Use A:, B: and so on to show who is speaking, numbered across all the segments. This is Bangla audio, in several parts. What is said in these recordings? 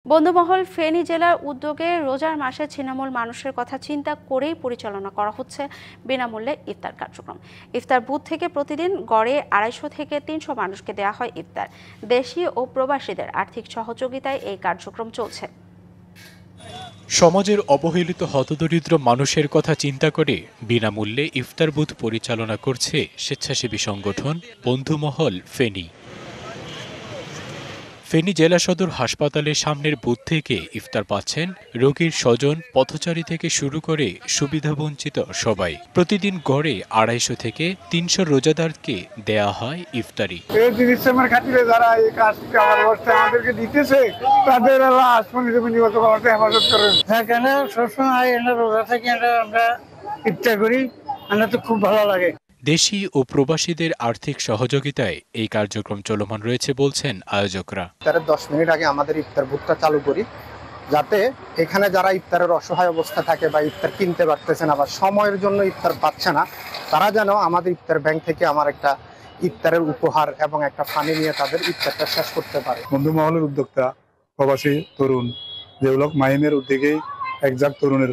A: বন্ধুমহল ফেনী জেলার উদ্যোগে রোজার মাসে ছিন্নমূল মানুষের কথা চিন্তা করেই পরিচালনা করা হচ্ছে বিনামূল্যে ইফতার কার্যক্রম। ইফতার বুথ থেকে প্রতিদিন গড়ে 250 থেকে 300 মানুষকে দেওয়া হয় ইফতার। দেশি ও প্রবাসীদের আর্থিক সহযোগিতায় এই কার্যক্রম চলছে।
B: সমাজের অবহেলিত হতদরিদ্র মানুষের কথা চিন্তা করে বিনামূল্যে ইফতার বুথ পরিচালনা করছে স্বেচ্ছাসেবী সংগঠন বন্ধুমহল ফেনী। ফেনী জেলা সদর হাসপাতালের সামনের বুথ থেকে ইফতার পাচ্ছেন রোগীর স্বজন, পথচারী থেকে শুরু করে সুবিধাবঞ্চিত সবাই। প্রতিদিন গড়ে 250 থেকে 300 রোজাদারকে দেয়া হয় ইফতারি।
C: এই জিনিসের খাতিরে যারা এই কাজটা আমাদেরকে দিতেছে তাদের হেফাজত করেন। হ্যাঁ, কেন সবসময় রোজা থেকে আমরা ইফতার করি, আমরা তো খুব ভালো লাগে।
B: দেশি ও প্রবাসীদের আর্থিক সহযোগিতায় এই কার্যক্রম চলমান রয়েছে বলছেন আয়োজকরা।
D: তার 10 মিনিট আগে আমাদের ইফতার বুথটা চালু করি, যাতে এখানে যারা ইফতারের অসহায় অবস্থা থাকে বা ইফতার কিনতে পারতেছে না বা সময়ের জন্য ইফতার পাচ্ছে না, তারা যেন আমাদের ইফতার ব্যাংক থেকে আমার একটা ইফতারের উপহার এবং একটা পানি নিয়ে তাদের ইফতারটা শেষ করতে পারে।
C: বন্ধু মহলের উদ্যোক্তা প্রবাসী তরুণ যেগুলো মাহিমের উদ্যোগেই একজাক তরুণের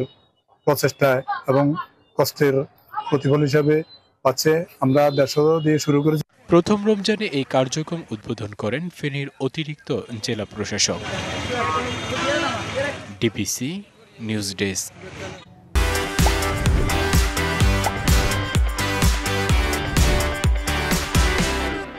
C: প্রচেষ্টায় এবং কষ্টের প্রতিফল হিসাবে পাচ্ছে। আমরা 150 দিয়ে শুরু করেছি।
B: প্রথম রমজানে এই কার্যক্রম উদ্বোধন করেন ফেনীর অতিরিক্ত জেলা প্রশাসক। DBC news desk.